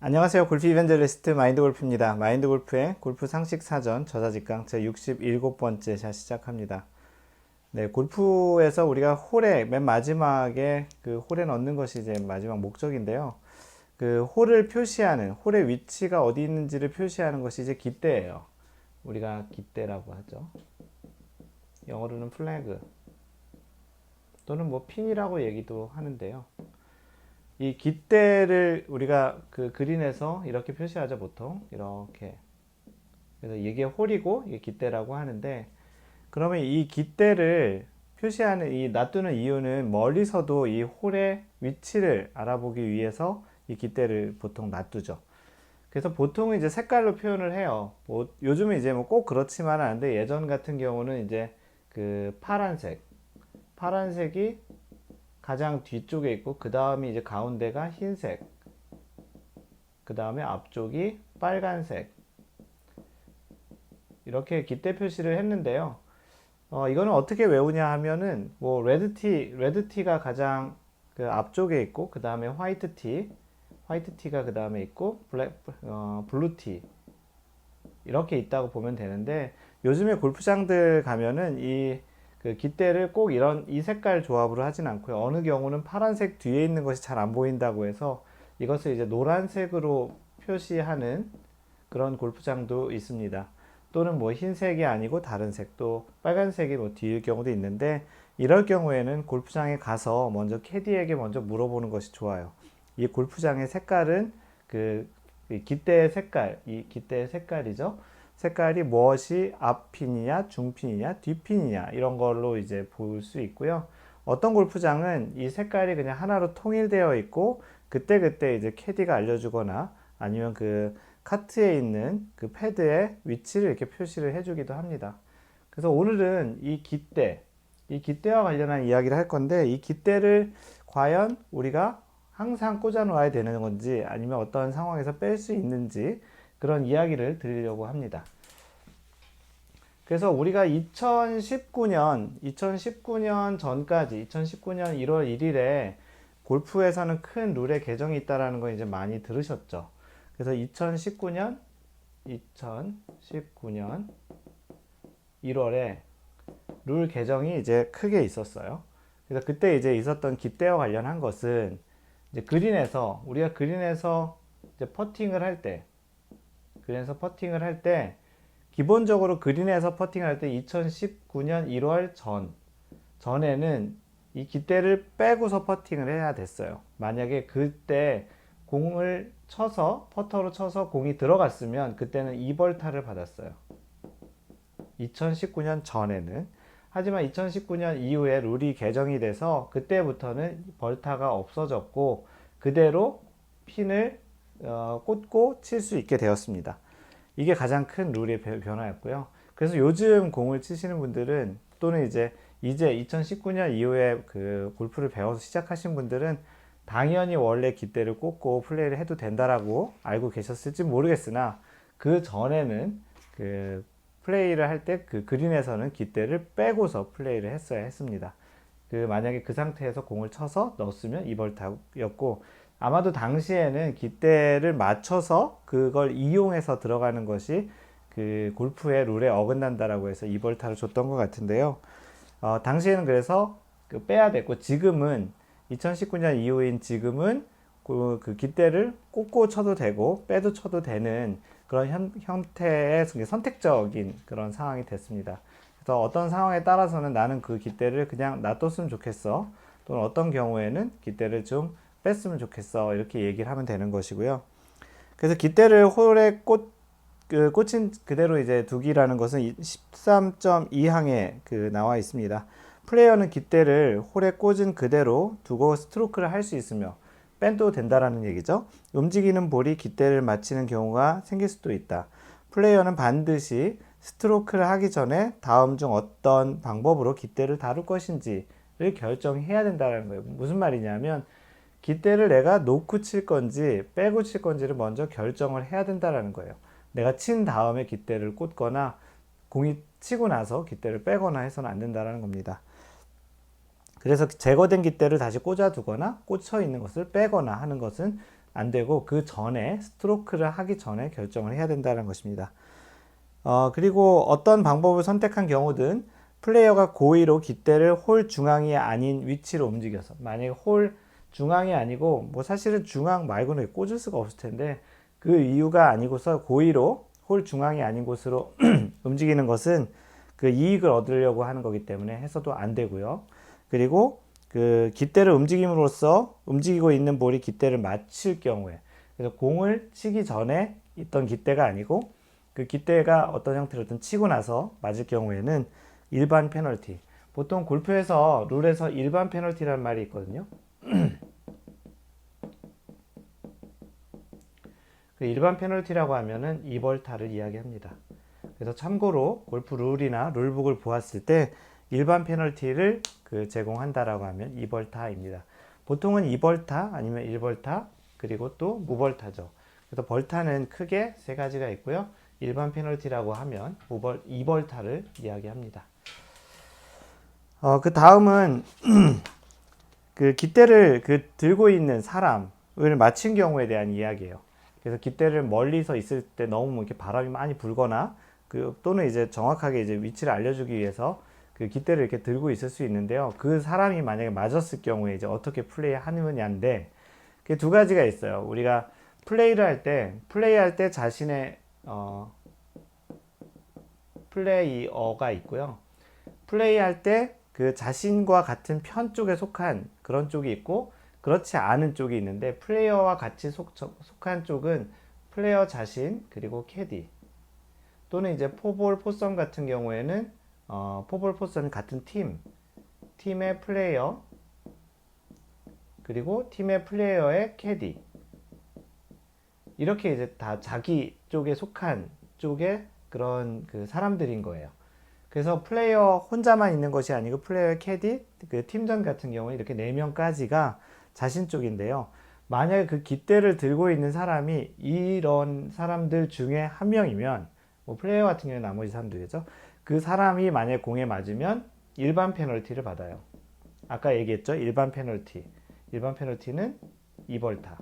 안녕하세요. 골프 이벤저리스트 마인드골프입니다. 마인드골프의 골프 상식 사전 저자직강 제 67번째 샷 시작합니다. 네, 골프에서 우리가 홀에 맨 마지막에 그 홀에 넣는 것이 이제 마지막 목적인데요. 그 홀을 표시하는 홀의 위치가 어디 있는지를 표시하는 것이 이제 깃대예요. 우리가 깃대라고 하죠. 영어로는 플래그 또는 뭐 핀이라고 얘기도 하는데요. 이 깃대를 우리가 그 그린에서 이렇게 표시하죠, 보통. 이렇게. 그래서 이게 홀이고 이게 깃대라고 하는데, 그러면 이 깃대를 표시하는 이 놔두는 이유는 멀리서도 이 홀의 위치를 알아보기 위해서 이 깃대를 보통 놔두죠. 그래서 보통은 이제 색깔로 표현을 해요. 뭐 요즘은 이제 뭐 꼭 그렇지만은 않은데, 예전 같은 경우는 이제 그 파란색이 가장 뒤쪽에 있고, 그 다음에 이제 가운데가 흰색, 그 다음에 앞쪽이 빨간색, 이렇게 깃대 표시를 했는데요. 이거는 어떻게 외우냐 하면은, 뭐 레드티가 가장 그 앞쪽에 있고, 그 다음에 화이트티가 그 다음에 있고, 블루티 이렇게 있다고 보면 되는데, 요즘에 골프장들 가면은 그 깃대를 꼭 이 색깔 조합으로 하진 않고요. 어느 경우는 파란색 뒤에 있는 것이 잘 안 보인다고 해서 이것을 이제 노란색으로 표시하는 그런 골프장도 있습니다. 또는 뭐 흰색이 아니고 다른 색도 빨간색이 뭐 뒤일 경우도 있는데, 이럴 경우에는 골프장에 가서 먼저 캐디에게 먼저 물어보는 것이 좋아요. 이 골프장의 색깔은 이 깃대의 색깔이죠. 색깔이 무엇이 앞핀이냐, 중핀이냐, 뒷핀이냐, 이런 걸로 이제 볼 수 있고요. 어떤 골프장은 이 색깔이 그냥 하나로 통일되어 있고, 그때그때 이제 캐디가 알려주거나 아니면 그 카트에 있는 그 패드의 위치를 이렇게 표시를 해주기도 합니다. 그래서 오늘은 이 깃대와 관련한 이야기를 할 건데, 이 깃대를 과연 우리가 항상 꽂아 놓아야 되는 건지 아니면 어떤 상황에서 뺄 수 있는지, 그런 이야기를 드리려고 합니다. 그래서 우리가 2019년 전까지 2019년 1월 1일에 골프에서는 큰 룰의 개정이 있다라는 거 이제 많이 들으셨죠. 그래서 2019년 1월에 룰 개정이 이제 크게 있었어요. 그래서 그때 이제 있었던 깃대와 관련한 것은, 이제 우리가 그린에서 이제 퍼팅을 할 때, 기본적으로 그린에서 퍼팅을 할 때 2019년 1월 전에는 이 깃대를 빼고서 퍼팅을 해야 됐어요. 만약에 그때 퍼터로 쳐서 공이 들어갔으면 그때는 2벌타를 받았어요. 2019년 전에는. 하지만 2019년 이후에 룰이 개정이 돼서 그때부터는 벌타가 없어졌고, 그대로 핀을 꽂고 칠 수 있게 되었습니다. 이게 가장 큰 룰의 변화였고요. 그래서 요즘 공을 치시는 분들은, 또는 이제 2019년 이후에 그 골프를 배워서 시작하신 분들은 당연히 원래 깃대를 꽂고 플레이를 해도 된다라고 알고 계셨을지 모르겠으나, 그 전에는 그 플레이를 할 때 그 그린에서는 깃대를 빼고서 플레이를 했어야 했습니다. 만약에 그 상태에서 공을 쳐서 넣었으면 2벌타였고, 아마도 당시에는 깃대를 맞춰서 그걸 이용해서 들어가는 것이 그 골프의 룰에 어긋난다라고 해서 2벌타를 줬던 것 같은데요. 당시에는 그래서 빼야 됐고, 2019년 이후인 지금은 그 깃대를 꽂고 쳐도 되고 빼도 쳐도 되는 그런 형태의 선택적인 그런 상황이 됐습니다. 그래서 어떤 상황에 따라서는 나는 그 깃대를 그냥 놔뒀으면 좋겠어, 또는 어떤 경우에는 깃대를 좀 뺐으면 좋겠어, 이렇게 얘기를 하면 되는 것이고요. 그래서 깃대를 홀에 꽂힌 그대로 이제 두기라는 것은 13.2항에 나와 있습니다. 플레이어는 깃대를 홀에 꽂은 그대로 두고 스트로크를 할 수 있으며 빼도 된다라는 얘기죠. 움직이는 볼이 깃대를 맞히는 경우가 생길 수도 있다. 플레이어는 반드시 스트로크를 하기 전에 다음 중 어떤 방법으로 깃대를 다룰 것인지를 결정해야 된다는 거예요. 무슨 말이냐면, 깃대를 내가 놓고 칠 건지 빼고 칠 건지를 먼저 결정을 해야 된다는 거예요. 내가 친 다음에 깃대를 꽂거나 공이 치고 나서 깃대를 빼거나 해서는 안 된다는 겁니다. 그래서 제거된 깃대를 다시 꽂아두거나 꽂혀 있는 것을 빼거나 하는 것은 안 되고 그 전에 스트로크를 하기 전에 결정을 해야 된다는 것입니다. 그리고 어떤 방법을 선택한 경우든 플레이어가 고의로 깃대를 홀 중앙이 아닌 위치로 움직여서, 만약에 홀 중앙이 아니고 뭐 사실은 중앙 말고는 꽂을 수가 없을 텐데 그 이유가 아니고서 고의로 홀 중앙이 아닌 곳으로 움직이는 것은 그 이익을 얻으려고 하는 거기 때문에 해서도 안 되고요. 그리고 그 깃대를 움직임으로써 움직이고 있는 볼이 깃대를 맞힐 경우에, 그래서 공을 치기 전에 있던 깃대가 아니고 그 깃대가 어떤 형태로든 치고 나서 맞을 경우에는 일반 페널티. 보통 골프에서 룰에서 일반 페널티라는 말이 있거든요. 그 일반 페널티라고 하면은 2벌타를 이야기합니다. 그래서 참고로 골프 룰이나 룰북을 보았을 때 일반 페널티를 제공한다라고 하면 2벌타입니다. 보통은 2벌타 아니면 1벌타 그리고 또 무벌타죠. 그래서 벌타는 크게 세 가지가 있고요. 일반 페널티라고 하면 2벌타를 이야기합니다. 그 다음은 그 깃대를 들고 있는 사람을 맞힌 경우에 대한 이야기예요. 그래서 깃대를 멀리서 있을 때 너무 이렇게 바람이 많이 불거나 또는 이제 정확하게 이제 위치를 알려주기 위해서 그 깃대를 이렇게 들고 있을 수 있는데요. 그 사람이 만약에 맞았을 경우에 이제 어떻게 플레이하느냐인데 그 두 가지가 있어요. 우리가 플레이할 때 자신의 플레이어가 있고요. 플레이할 때 그 자신과 같은 편 쪽에 속한 그런 쪽이 있고 그렇지 않은 쪽이 있는데 플레이어와 같이 속한 쪽은 플레이어 자신 그리고 캐디 또는 이제 포볼 포선 같은 경우에는 포볼 포선 같은 팀의 플레이어 그리고 팀의 플레이어의 캐디 이렇게 이제 다 자기 쪽에 속한 쪽의 그런 그 사람들인 거예요. 그래서 플레이어 혼자만 있는 것이 아니고 플레이어 캐디, 그 팀전 같은 경우에 이렇게 4명까지가 자신 쪽인데요. 만약에 그 깃대를 들고 있는 사람이 이런 사람들 중에 한 명이면 뭐 플레이어 같은 경우에 나머지 사람들이죠. 그 사람이 만약에 공에 맞으면 일반 페널티를 받아요. 아까 얘기했죠. 일반 페널티는 2벌타.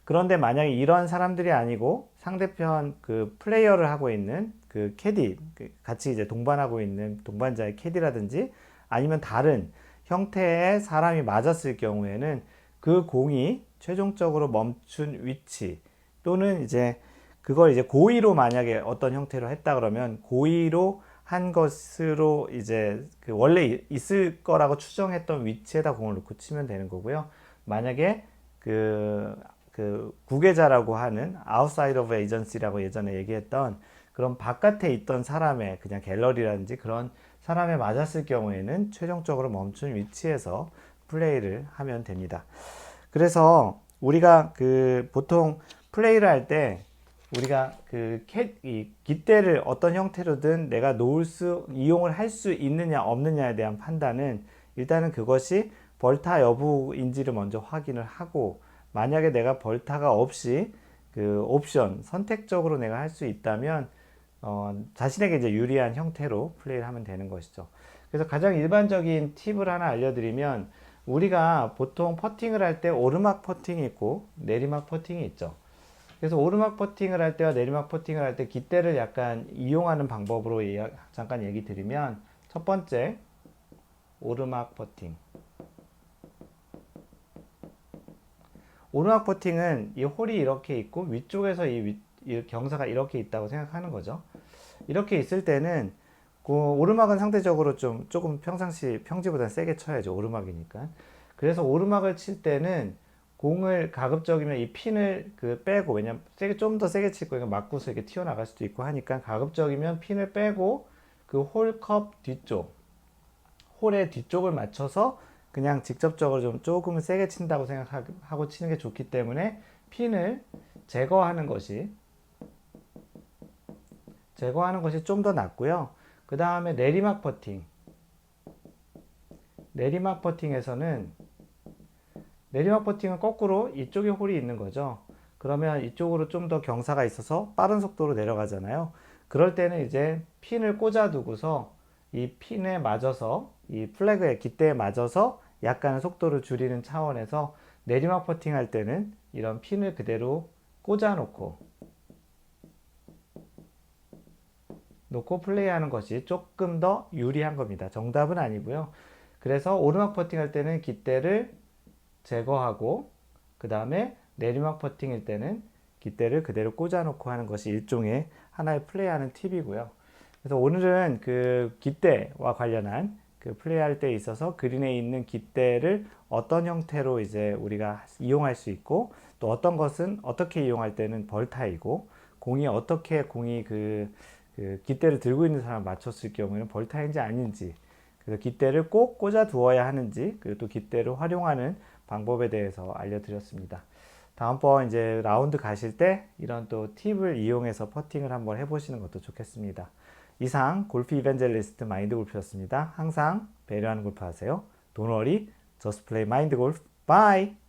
그런데 만약에 이런 사람들이 아니고 상대편 그 플레이어를 하고 있는 그 캐디, 같이 이제 동반하고 있는 동반자의 캐디라든지 아니면 다른 형태의 사람이 맞았을 경우에는 그 공이 최종적으로 멈춘 위치 또는 이제 그걸 이제 고의로 만약에 어떤 형태로 했다 그러면 고의로 한 것으로 이제 그 원래 있을 거라고 추정했던 위치에다 공을 놓고 치면 되는 거고요. 만약에 그 구계자라고 하는 outside of agency라고 예전에 얘기했던 그런 바깥에 있던 사람의 그냥 갤러리라든지 그런 사람에 맞았을 경우에는 최종적으로 멈춘 위치에서 플레이를 하면 됩니다. 그래서 우리가 보통 플레이를 할 때 우리가 이 깃대를 어떤 형태로든 내가 이용을 할 수 있느냐 없느냐에 대한 판단은 일단은 그것이 벌타 여부인지를 먼저 확인을 하고 만약에 내가 벌타가 없이 그 옵션 선택적으로 내가 할 수 있다면 자신에게 이제 유리한 형태로 플레이를 하면 되는 것이죠. 그래서 가장 일반적인 팁을 하나 알려드리면 우리가 보통 퍼팅을 할 때 오르막 퍼팅이 있고 내리막 퍼팅이 있죠. 그래서 오르막 퍼팅을 할 때와 내리막 퍼팅을 할 때 깃대를 약간 이용하는 방법으로 잠깐 얘기 드리면 첫 번째 오르막 퍼팅. 오르막 퍼팅은 이 홀이 이렇게 있고 위쪽에서 이 경사가 이렇게 있다고 생각하는 거죠. 이렇게 있을 때는 그 오르막은 상대적으로 조금 평지보다 세게 쳐야죠. 오르막이니까. 그래서 오르막을 칠 때는 공을 가급적이면 이 핀을 빼고, 왜냐면 좀 더 세게 칠 거니까 맞고서 이렇게 튀어나갈 수도 있고 하니까 가급적이면 핀을 빼고 그 홀컵 뒤쪽, 홀의 뒤쪽을 맞춰서 그냥 직접적으로 조금 세게 친다고 생각하고 치는 게 좋기 때문에 핀을 제거하는 것이 좀 더 낫고요. 그 다음에 내리막 퍼팅. 내리막 퍼팅은 거꾸로 이쪽에 홀이 있는 거죠. 그러면 이쪽으로 좀 더 경사가 있어서 빠른 속도로 내려가잖아요. 그럴 때는 이제 핀을 꽂아 두고서 이 핀에 맞아서 이 플래그의 깃대에 맞아서 약간의 속도를 줄이는 차원에서 내리막 퍼팅 할 때는 이런 핀을 그대로 꽂아 놓고 플레이하는 것이 조금 더 유리한 겁니다. 정답은 아니고요. 그래서 오르막 퍼팅 할 때는 깃대를 제거하고 그 다음에 내리막 퍼팅일 때는 깃대를 그대로 꽂아 놓고 하는 것이 일종의 하나의 플레이하는 팁이고요. 그래서 오늘은 그 깃대와 관련한 그 플레이할 때 있어서 그린에 있는 깃대를 어떤 형태로 이제 우리가 이용할 수 있고 또 어떤 것은 어떻게 이용할 때는 벌타이고 공이 어떻게 공이 그 깃대를 들고 있는 사람 맞췄을 경우에는 벌타인지 아닌지 그래서 깃대를 꼭 꽂아 두어야 하는지 그리고 또 깃대를 활용하는 방법에 대해서 알려드렸습니다. 다음번 이제 라운드 가실 때 이런 또 팁을 이용해서 퍼팅을 한번 해보시는 것도 좋겠습니다. 이상 골프 이벤젤리스트 마인드 골프였습니다. 항상 배려하는 골프 하세요. Don't worry, just play mind golf. Bye!